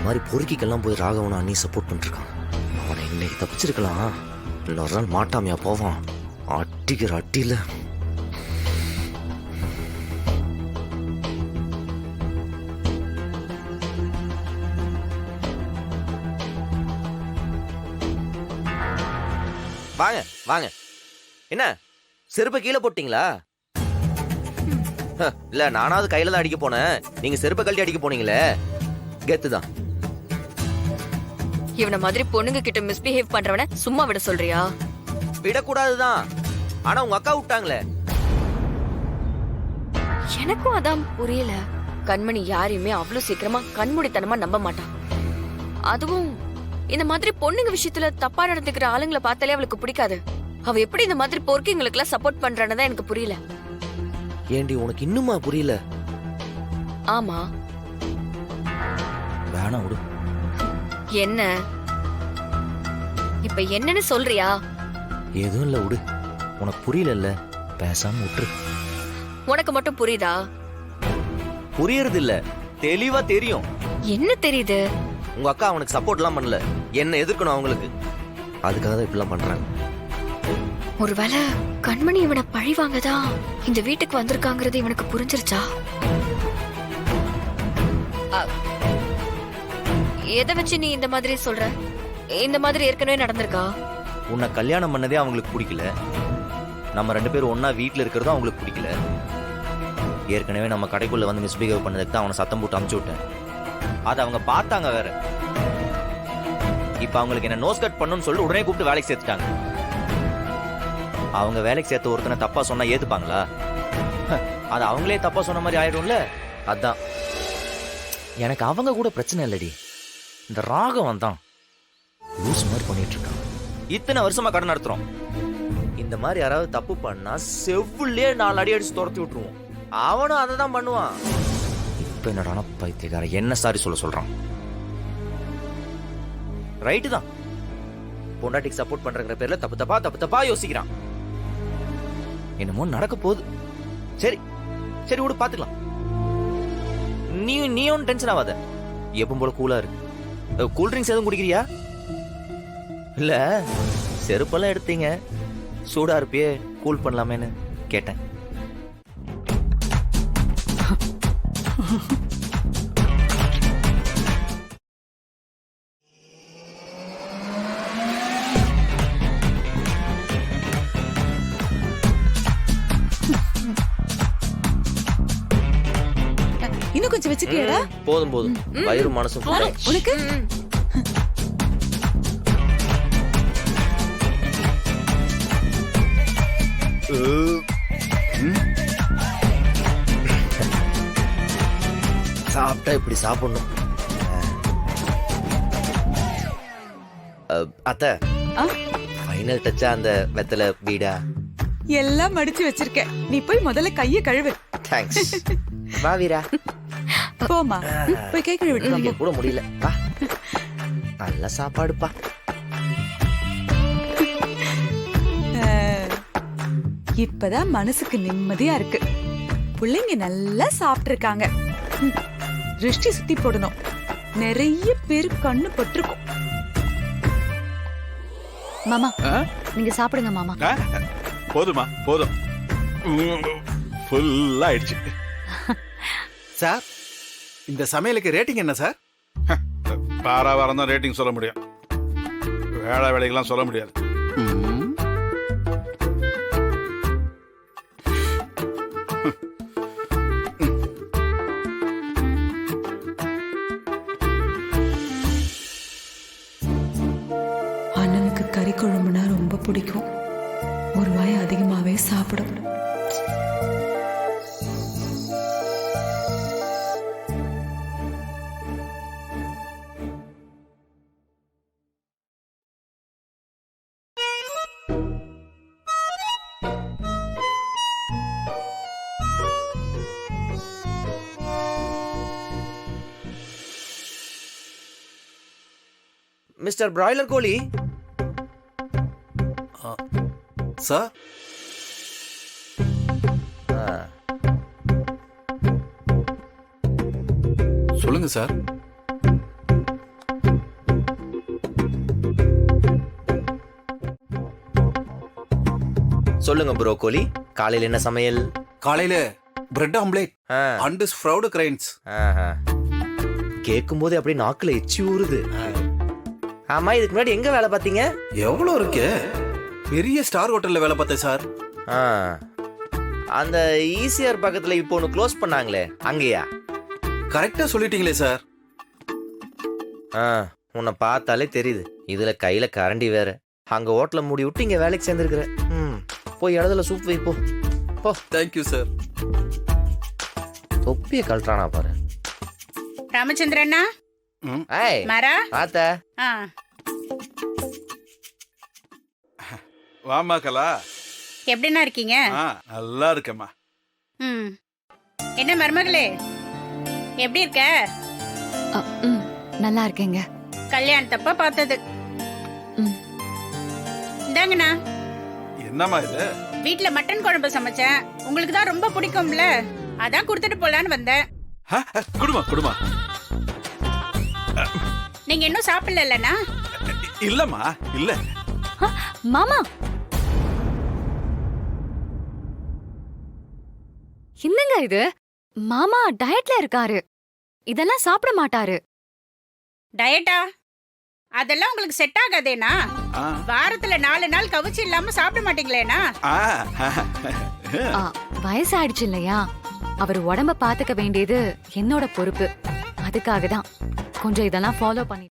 மாதிரி பொறுக்கிக்கெல்லாம் போய் ராகவனும் அண்ணி சப்போர்ட் பண்ணிருக்கான். அவனை இன்னைக்கு தப்பிச்சிருக்கலாம், இன்னொரு நாள் மாட்டாமையா போவான். அட்டிக்கிற அட்டியில வாங்க வாங்க. என்ன செருப்பை கீழே போட்டீங்களா? இல்ல நானாவது கையில தான் அடிக்க போனேன், நீங்க செருப்பை கழட்டி அடிக்க போனீங்களே. கெத்துதான். இவன மாதிரி பொண்ணுங்க கிட்ட மிஸ்பிஹேவ் பண்றவன சும்மா விட சொல்றியா? விடக்கூடாதுதான், ஆனா உங்க அக்கா விட்டாங்களே. எனக்கும் அதான் புரியல. கண்மணி யாரையுமே அவ்வளவு சீக்கிரமா கண்மூடித்தனமா நம்ப மாட்டான். அதுவும் இந்த மாதிரி பொண்ணுங்க விஷயத்துல தப்பா நடந்துக்கிற ஆளுங்களை பார்த்தாலே அவளுக்கு பிடிக்காது. அவ எப்படி இந்த மாதிரி பொறுக்கிங்களுக்கு எல்லாம் சப்போர்ட் பண்றான்னு தான் எனக்கு புரியல. ஏண்டி உனக்கு இன்னுமா புரியல? ஆமா. வேணாம் விடு. என்ன இப்ப என்னன்னு சொல்றியா? எதுவும் இல்ல விடு. உனக்கு புரியல, பேசாம விட்டுரு. உனக்கு மட்டும் புரியுதா? புரியறது இல்ல, தெளிவா தெரியும். என்ன தெரியுது? உங்க அக்கா அவனுக்கு சப்போர்ட் எல்லாம் பண்ணல, என்ன எதிர்க்கணும் அவங்களுக்கு. அதுக்காக தான் இப்படிலாம் பண்றாங்க. ஒருவேளை கண்மணி இவனை பழி வாங்கதான் இந்த வீட்டுக்கு வந்திருக்காங்கிறது இவனுக்கு புரிஞ்சிருச்சா? எதை வச்சு நீ இந்த மாதிரி சொல்ற? இந்த மாதிரி ஏற்கனவே நடந்திருக்கா? உன்னை கல்யாணம் பண்ணதே அவங்களுக்கு பிடிக்கல, நம்ம 2 பேரும் ஒன்னா வீட்டுல இருக்கிறதும் அவங்களுக்கு பிடிக்கல. ஏற்கனவே நம்ம கடைக்குள்ள வந்து மிஸ்பிஹேவ் பண்ணதுக்கு தான் அவனை சத்தம் போட்டு அமுச்சு விட்டேன். அதை அவங்க பார்த்தாங்க வேற. இப்ப அவங்களுக்கு என்ன நோஸ் கட் பண்ணணும்னு சொல்லி உடனே கூப்பிட்டு வேலைக்கு சேர்த்துட்டாங்க. அவங்க வேலைக்கு சேர்த்த ஒருத்தனை தப்பா சொன்னா ஏத்துப்பாங்களா? அது அவங்களே தப்பா சொன்ன மாதிரி ஆயிடும்ல. அதான் எனக்கு அவங்க கூட பிரச்சனை இல்லடி, இந்த ராகவன் தான் லூஸ் மாதிரி பண்ணிட்டு இருக்கான். இத்தனை வருஷமா கடை நடத்துறோம், இந்த மாதிரி யாராவது தப்பு பண்ணா செவ்வுள்ளே 4 அடி அடிச்சு துரத்தி விட்டுருவோம். அவனும் அதை தான் பண்ணுவான். இப்ப என்னடான பைத்தியக்கார என்ன சாரி சொல்றான். ரைட்டு தான், பொண்டாட்டிக்கு சப்போர்ட் பண்றங்கிற பேர்ல தப்பு தப்பா யோசிக்கிறான். என்னமோ நடக்க போகுது. சரி சரி விடு, பாத்துக்கலாம். நீ ஒன்னும் டென்ஷன் ஆகாத, எப்பவும் போல கூலா இருக்கு. கூல் ட்ரிங்க்ஸ் எதுவும் குடிக்கிறியா? இல்ல செருப்பெல்லாம் எடுத்தீங்க, சூடா இருப்பியே, கூல் பண்ணலாமேன்னு கேட்டேன். இன்னும் கொஞ்சம் வச்சுக்கியடா? போதும் போதும், வயிறு மனசும் உனக்கு சாப்பிட்டா இப்படி சாப்பிடணும். அத்த ஃபைனல் டச்சா அந்த வெத்தலை பீடா எல்லாம் மடிச்சு வச்சிருக்கேன். நீ போய் முதல்ல கைய கழுவு. தேங்க்ஸ். வா வீரா, போமா போய் கை கழுவிட்டு கூட முடியல. வா, நல்ல சாப்பாடுப்பா. இப்பதான் மனசுக்கு நிம்மதியா இருக்கு. பிள்ளைங்க நல்லா சாப்பிட்டு இருக்காங்க. திருஷ்டி சுத்தி போடணும், நிறைய பேரு கண்ணு பட்டிருக்கும். மாமா நீங்க சாப்பிடுங்க மாமா. போதுமா, போதும், ஃபுல்லா ஆயிடுச்சு. சார், இந்த சமையலுக்கு ரேட்டிங் என்ன சார்? வார வாரம் தான் ரேட்டிங் சொல்ல முடியும், வேலை வேலைக்கெல்லாம் சொல்ல முடியாது. அண்ணனுக்கு கறி குழம்புனா ரொம்ப பிடிக்கும், ஒரு வாய் அதிகமாவே சாப்பிடும். மிஸ்டர் பிராய்லர் கோழி. சார், சொல்லுங்க சார். சொல்லுங்க ப்ரோக்கோலி, காலையில என்ன சமையல்? காலையில பிரெட் ஆம்லேட் ஆ, அண்ட் ஸ்ப்ரவுட் கிரைன்ஸ். ஆஹா. கேட்கும்போது அப்படியே நாக்குல எச்சி ஊறுது. ஆமா, இதுக்கு முன்னாடி எங்க வேலை பார்த்தீங்க? எவ்வளோ இருக்கு? பெரிய ஸ்டார் ஹோட்டல்ல வேலை பார்த்தேன் சார். ஆ, அந்த ஈசிஆர் பக்கத்துல இப்போ ஒன்று க்ளோஸ் பண்ணாங்களே, அங்கேயா? கரெக்டா சொல்லிட்டீங்களே சார். ஆ, உன்னை பார்த்தாலே தெரியுது. இதுல கையில கரண்டி வேற. அங்க ஹோட்டல மூடி விட்டு இங்க வேலைக்கு சேர்ந்துருக்குற. போய் இடத்துல சூப் வை போ. போ. Thank you sir. தொப்பிய கழட்டானா பாரு. ராமச்சந்திரண்ணா, ஏய், மாரா, ஆத்தா. ஆ, வாமா கலா. எப்படிண்ணா இருக்கீங்க? நல்லா இருக்கேம்மா. ம், என்ன மருமகளே, எப்படி இருக்க? நல்லா இருக்கேங்க. கல்யாணத்தப்ப பார்த்தது. ம். இந்தாங்கண்ணா, என்னம்மா இது? வீட்ல மட்டன் குழம்பு சமைச்சேன். உங்களுக்கு தான் ரொம்ப பிடிக்கும்ல, அதான் கொடுத்துட்டு போலான்னு வந்தேன். குடுமா. நீங்க இன்னும் சாப்பிடலண்ணா? இல்லம்மா, இல்ல. மாமா, என்னங்க இது? மாமா டயட்ல இருக்காரு, இதெல்லாம் சாப்பிட மாட்டாரு. டயட்டா? அதெல்லாம் உங்களுக்கு செட் ஆகாதேனா? ஆ, வாரத்துல 4 நாள் கவிச்சு இல்லாம சாப்பிட மாட்டீங்களேனா? ஆ. வயசாயிடுச்சு இல்லையா, அவர் உடம்ப பாத்துக்க வேண்டியது என்னோட பொறுப்பு. அதுக்காக தான் கொஞ்சம் இதெல்லாம் ஃபாலோ பண்ணி